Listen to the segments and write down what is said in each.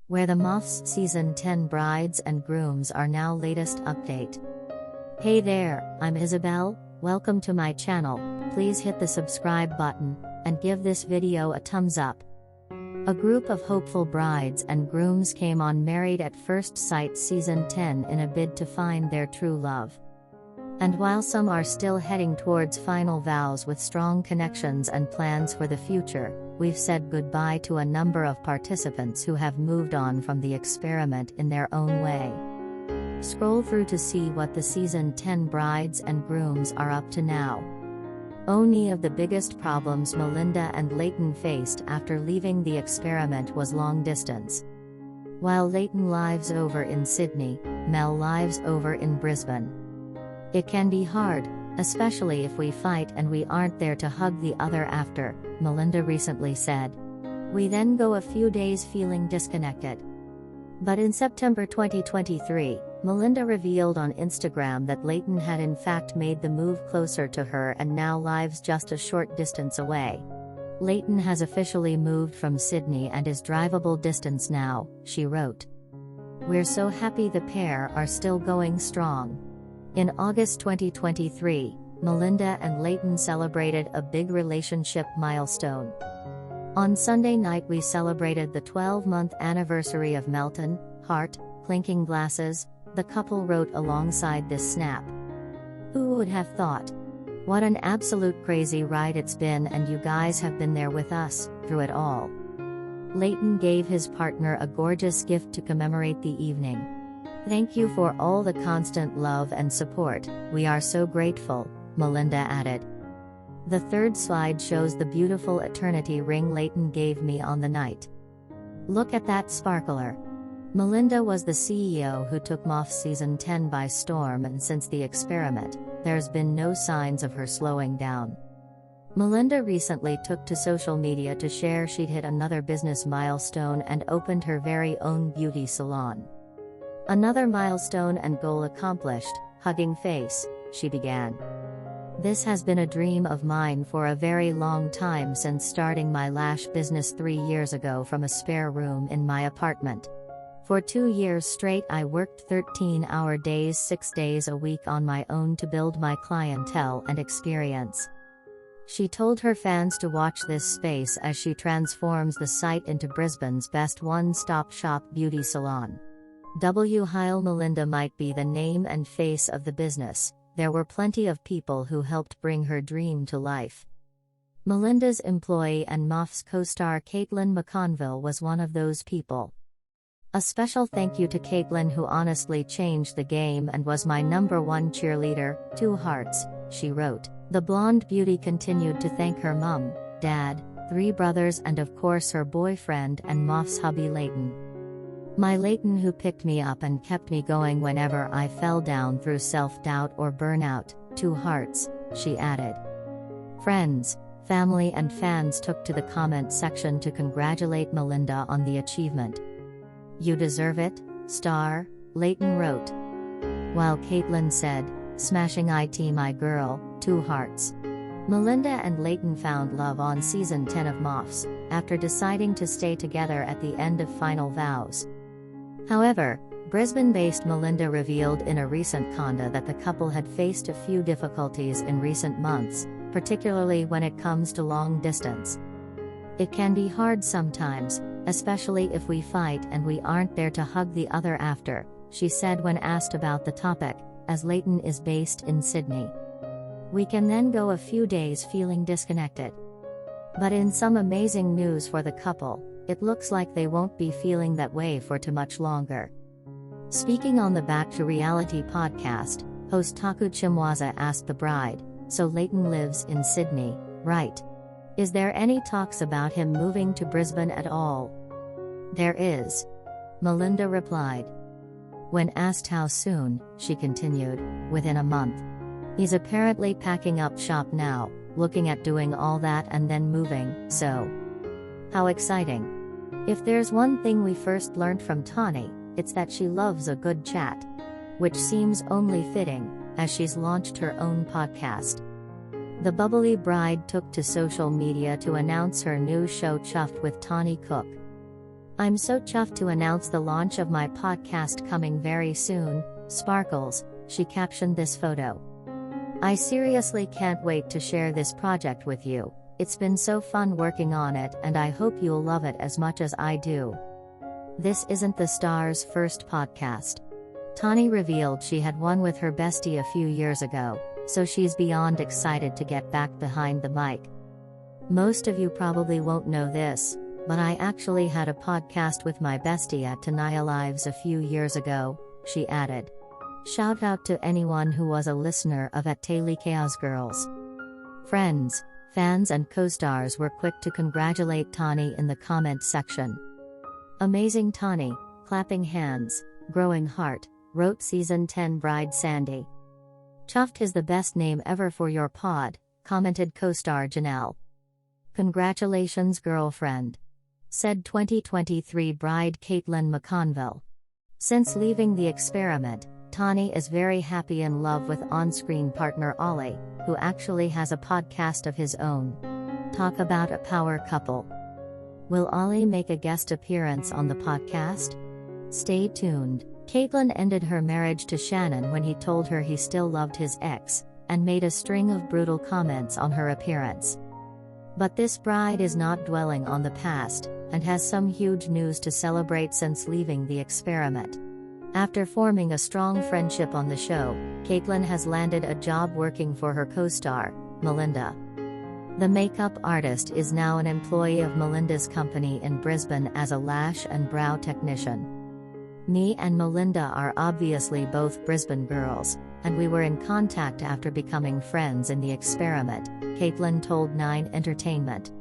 where the MAFS Season 10 brides and grooms are now latest update. Hey there, I'm Isabel, welcome to my channel. Please hit the subscribe button, and give this video a thumbs up. A group of hopeful brides and grooms came on Married at First Sight Season 10 in a bid to find their true love. And while some are still heading towards final vows with strong connections and plans for the future, we've said goodbye to a number of participants who have moved on from the experiment in their own way. Scroll through to see what the Season 10 brides and grooms are up to now. Only of the biggest problems Melinda and Leighton faced after leaving the experiment was long distance. While Leighton lives over in Sydney, Mel lives over in Brisbane. It can be hard, especially if we fight and we aren't there to hug the other after, Melinda recently said. We then go a few days feeling disconnected. But in September 2023, Melinda revealed on Instagram that Leighton had in fact made the move closer to her and now lives just a short distance away. Leighton has officially moved from Sydney and is drivable distance now, she wrote. We're so happy the pair are still going strong. In August 2023, Melinda and Leighton celebrated a big relationship milestone. On Sunday night we celebrated the 12-month anniversary of Melton, heart, clinking glasses, the couple wrote alongside this snap. Who would have thought? What an absolute crazy ride it's been, and you guys have been there with us, through it all. Leighton gave his partner a gorgeous gift to commemorate the evening. Thank you for all the constant love and support, we are so grateful, Melinda added. The third slide shows the beautiful eternity ring Leighton gave me on the night. Look at that sparkler. Melinda was the CEO who took MAFS Season 10 by storm, and since the experiment, there's been no signs of her slowing down. Melinda recently took to social media to share she'd hit another business milestone and opened her very own beauty salon. Another milestone and goal accomplished, hugging face, she began. This has been a dream of mine for a very long time, since starting my lash business 3 years ago from a spare room in my apartment. For 2 years straight I worked 13-hour days 6 days a week on my own to build my clientele and experience. She told her fans to watch this space as she transforms the site into Brisbane's best one-stop shop beauty salon. While Melinda might be the name and face of the business, there were plenty of people who helped bring her dream to life. Melinda's employee and MAFS co-star Caitlin McConville was one of those people. A special thank you to Caitlin, who honestly changed the game and was my #1 cheerleader, 2 hearts, she wrote. The blonde beauty continued to thank her mum, dad, 3 brothers and of course her boyfriend and MAFS hubby Leighton. My Leighton, who picked me up and kept me going whenever I fell down through self-doubt or burnout, 2 hearts, she added. Friends, family and fans took to the comment section to congratulate Melinda on the achievement. You deserve it, star, Leighton wrote. While Caitlin said, smashing it my girl, 2 hearts. Melinda and Leighton found love on Season 10 of MAFS, after deciding to stay together at the end of final vows. However, Brisbane-based Melinda revealed in a recent conda that the couple had faced a few difficulties in recent months, particularly when it comes to long distance. It can be hard sometimes, especially if we fight and we aren't there to hug the other after, she said when asked about the topic, as Leighton is based in Sydney. We can then go a few days feeling disconnected. But in some amazing news for the couple, it looks like they won't be feeling that way for too much longer. Speaking on the Back to Reality podcast, host Taku Chimwaza asked the bride, so Leighton lives in Sydney, right? Is there any talks about him moving to Brisbane at all? There is. Melinda replied. When asked how soon, she continued, within a month. He's apparently packing up shop now, looking at doing all that and then moving, so. How exciting. If there's one thing we first learned from Tani, it's that she loves a good chat. Which seems only fitting, as she's launched her own podcast. The bubbly bride took to social media to announce her new show Chuffed with Tani Cook. I'm so chuffed to announce the launch of my podcast coming very soon, Sparkles, she captioned this photo. I seriously can't wait to share this project with you. It's been so fun working on it and I hope you'll love it as much as I do. This isn't the star's first podcast. Tawny revealed she had one with her bestie a few years ago, so she's beyond excited to get back behind the mic. Most of you probably won't know this, but I actually had a podcast with my bestie at Tanaya Lives a few years ago, she added. Shout out to anyone who was a listener of At Taylee Chaos Girls. Friends, fans and co-stars were quick to congratulate Tawny in the comments section. Amazing Tawny, clapping hands, growing heart, wrote Season 10 bride Sandy. Chuffed is the best name ever for your pod, commented co-star Janelle. Congratulations girlfriend, said 2023 bride Caitlin McConville. Since leaving the experiment, Tawny is very happy in love with on-screen partner Ollie, who actually has a podcast of his own. Talk about a power couple. Will Ollie make a guest appearance on the podcast? Stay tuned. Caitlin ended her marriage to Shannon when he told her he still loved his ex, and made a string of brutal comments on her appearance. But this bride is not dwelling on the past, and has some huge news to celebrate since leaving the experiment. After forming a strong friendship on the show, Caitlin has landed a job working for her co-star, Melinda. The makeup artist is now an employee of Melinda's company in Brisbane as a lash and brow technician. Me and Melinda are obviously both Brisbane girls, and we were in contact after becoming friends in the experiment, Caitlin told 9 Entertainment.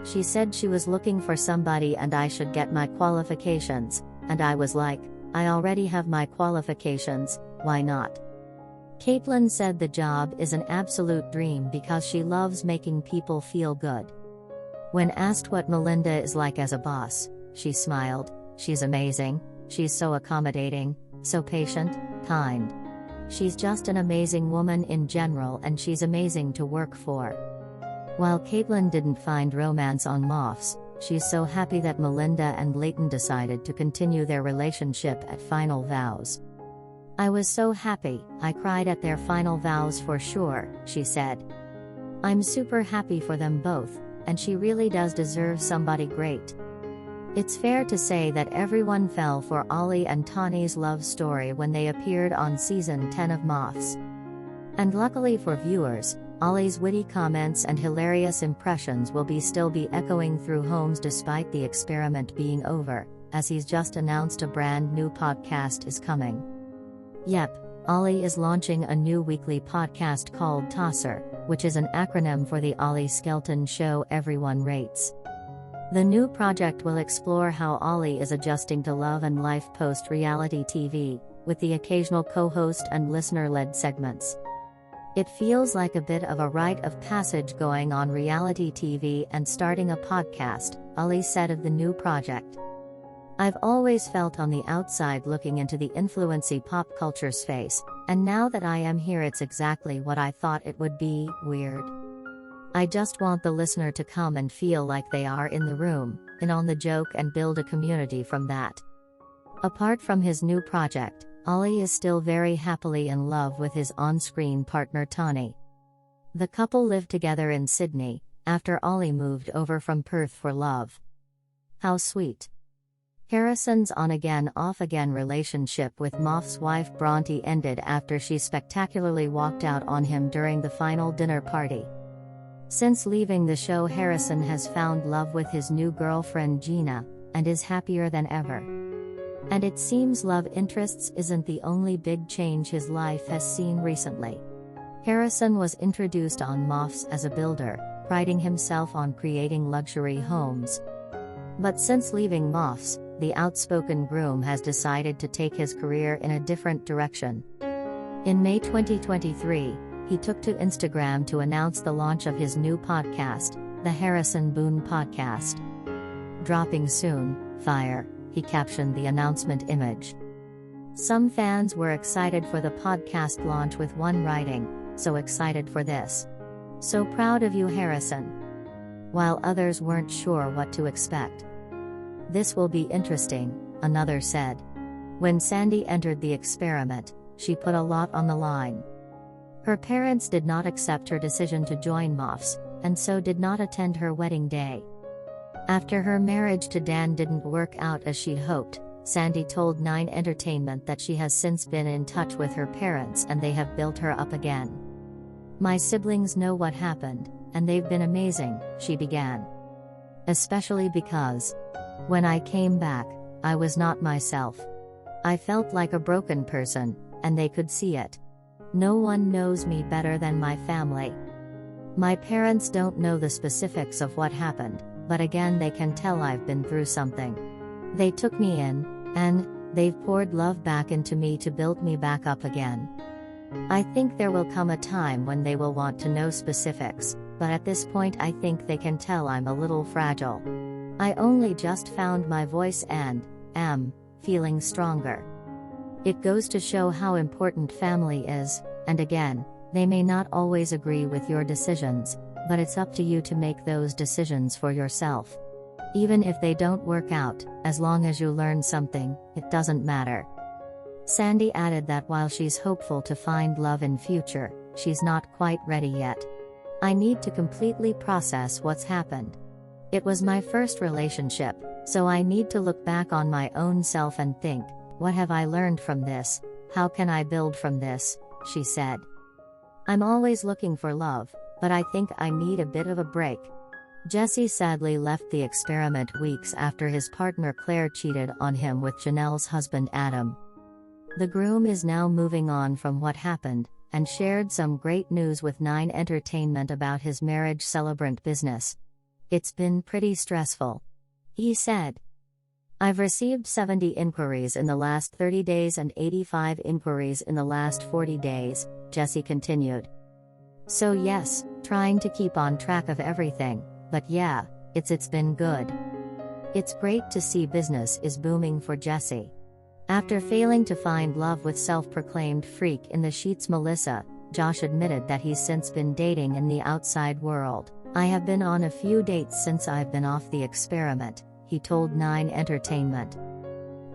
She said she was looking for somebody and I should get my qualifications, and I was like, I already have my qualifications, why not? Caitlin said the job is an absolute dream because she loves making people feel good. When asked what Melinda is like as a boss, she smiled. She's amazing, she's so accommodating, so patient, kind. She's just an amazing woman in general and she's amazing to work for. While Caitlin didn't find romance on MAFS, she's so happy that Melinda and Leighton decided to continue their relationship at Final Vows. I was so happy, I cried at their final vows for sure, she said. I'm super happy for them both, and she really does deserve somebody great. It's fair to say that everyone fell for Ollie and Tawny's love story when they appeared on Season 10 of MAFS. And luckily for viewers, Ollie's witty comments and hilarious impressions will still be echoing through homes despite the experiment being over, as he's just announced a brand new podcast is coming. Yep, Ollie is launching a new weekly podcast called Tosser, which is an acronym for the Ollie Skelton Show Everyone Rates. The new project will explore how Ollie is adjusting to love and life post-reality TV, with the occasional co-host and listener-led segments. It feels like a bit of a rite of passage going on reality TV and starting a podcast, Ollie said of the new project. I've always felt on the outside looking into the influency pop culture space, and now that I am here it's exactly what I thought it would be, weird. I just want the listener to come and feel like they are in the room, in on the joke and build a community from that. Apart from his new project, Ollie is still very happily in love with his on-screen partner Tawny. The couple lived together in Sydney, after Ollie moved over from Perth for love. How sweet. Harrison's on-again off-again relationship with MAFS wife Bronte ended after she spectacularly walked out on him during the final dinner party. Since leaving the show, Harrison has found love with his new girlfriend Gina, and is happier than ever. And it seems love interests isn't the only big change his life has seen recently. Harrison was introduced on MAFS as a builder, priding himself on creating luxury homes. But since leaving MAFS, the outspoken groom has decided to take his career in a different direction. In May 2023, he took to Instagram to announce the launch of his new podcast, the Harrison Boone Podcast. Dropping soon, fire, he captioned the announcement image. Some fans were excited for the podcast launch, with one writing, "So excited for this. So proud of you, Harrison." While others weren't sure what to expect. "This will be interesting," another said. When Sandy entered the experiment, she put a lot on the line. Her parents did not accept her decision to join MAFS, and so did not attend her wedding day. After her marriage to Dan didn't work out as she hoped, Sandy told 9 Entertainment that she has since been in touch with her parents and they have built her up again. "My siblings know what happened, and they've been amazing," she began. "Especially because when I came back, I was not myself. I felt like a broken person, and they could see it. No one knows me better than my family. My parents don't know the specifics of what happened, but again they can tell I've been through something. They took me in, and they've poured love back into me to build me back up again. I think there will come a time when they will want to know specifics, but at this point I think they can tell I'm a little fragile. I only just found my voice and am feeling stronger. It goes to show how important family is, and again, they may not always agree with your decisions, but it's up to you to make those decisions for yourself. Even if they don't work out, as long as you learn something, it doesn't matter." Sandy added that while she's hopeful to find love in future, she's not quite ready yet. "I need to completely process what's happened. It was my first relationship, so I need to look back on my own self and think, what have I learned from this? How can I build from this?" she said. "I'm always looking for love, but I think I need a bit of a break." Jesse sadly left the experiment weeks after his partner Claire cheated on him with Janelle's husband Adam. The groom is now moving on from what happened, and shared some great news with 9 Entertainment about his marriage celebrant business. "It's been pretty stressful," he said. "I've received 70 inquiries in the last 30 days and 85 inquiries in the last 40 days, Jesse continued. "So yes, trying to keep on track of everything, but yeah, it's been good. It's great to see business is booming for Jesse." After failing to find love with self-proclaimed freak in the sheets Melissa, Josh admitted that he's since been dating in the outside world. "I have been on a few dates since I've been off the experiment," he told 9 Entertainment.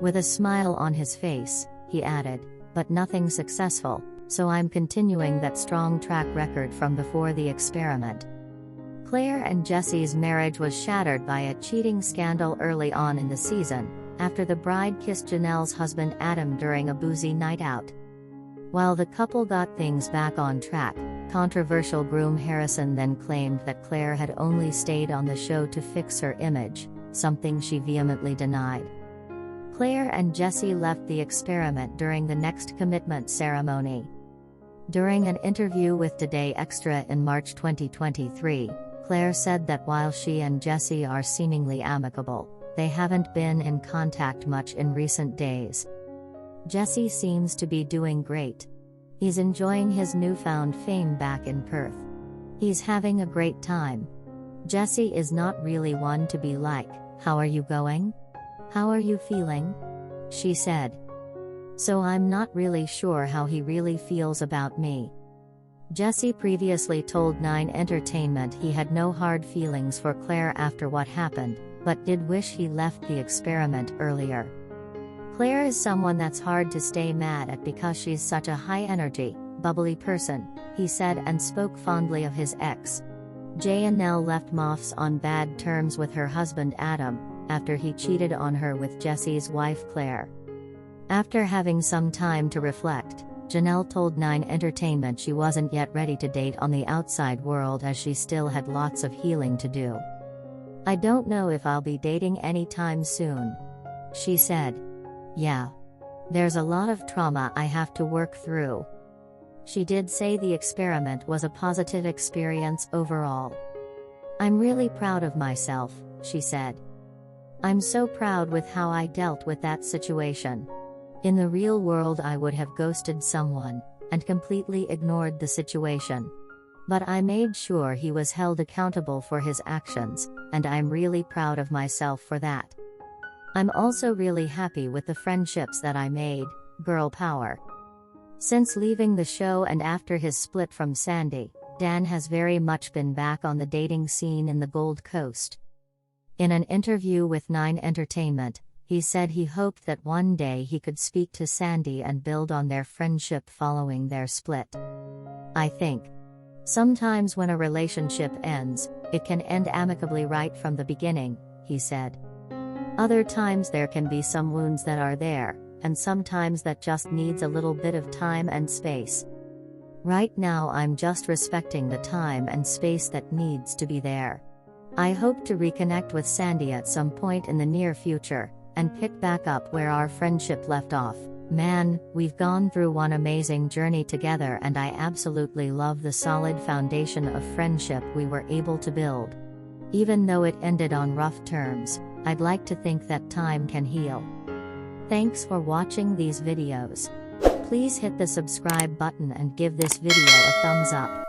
With a smile on his face, he added, "But nothing successful, so I'm continuing that strong track record from before the experiment." Claire and Jesse's marriage was shattered by a cheating scandal early on in the season, after the bride kissed Janelle's husband Adam during a boozy night out. While the couple got things back on track, controversial groom Harrison then claimed that Claire had only stayed on the show to fix her image, something she vehemently denied. Claire and Jesse left the experiment during the next commitment ceremony. During an interview with Today Extra in March 2023, Claire said that while she and Jesse are seemingly amicable, they haven't been in contact much in recent days. "Jesse seems to be doing great. He's enjoying his newfound fame back in Perth. He's having a great time. Jesse is not really one to be like, 'How are you going? How are you feeling?' she said. So I'm not really sure how he really feels about me." Jesse previously told 9 Entertainment he had no hard feelings for Claire after what happened, but did wish he left the experiment earlier. "Claire is someone that's hard to stay mad at because she's such a high-energy, bubbly person," he said, and spoke fondly of his ex. Janelle left MAFS on bad terms with her husband Adam, after he cheated on her with Jesse's wife Claire. After having some time to reflect, Janelle told 9 Entertainment she wasn't yet ready to date on the outside world as she still had lots of healing to do. "I don't know if I'll be dating anytime soon," she said. "Yeah. There's a lot of trauma I have to work through." She did say the experiment was a positive experience overall. "I'm really proud of myself," she said. "I'm so proud with how I dealt with that situation. In the real world I would have ghosted someone, and completely ignored the situation. But I made sure he was held accountable for his actions, and I'm really proud of myself for that. I'm also really happy with the friendships that I made, girl power." Since leaving the show and after his split from Sandy, Dan has very much been back on the dating scene in the Gold Coast. In an interview with 9 Entertainment, he said he hoped that one day he could speak to Sandy and build on their friendship following their split. "I think sometimes when a relationship ends, it can end amicably right from the beginning," he said. "Other times there can be some wounds that are there, and sometimes that just needs a little bit of time and space. Right now I'm just respecting the time and space that needs to be there. I hope to reconnect with Sandy at some point in the near future, and pick back up where our friendship left off. Man, we've gone through one amazing journey together and I absolutely love the solid foundation of friendship we were able to build. Even though it ended on rough terms, I'd like to think that time can heal." Thanks for watching these videos. Please hit the subscribe button and give this video a thumbs up.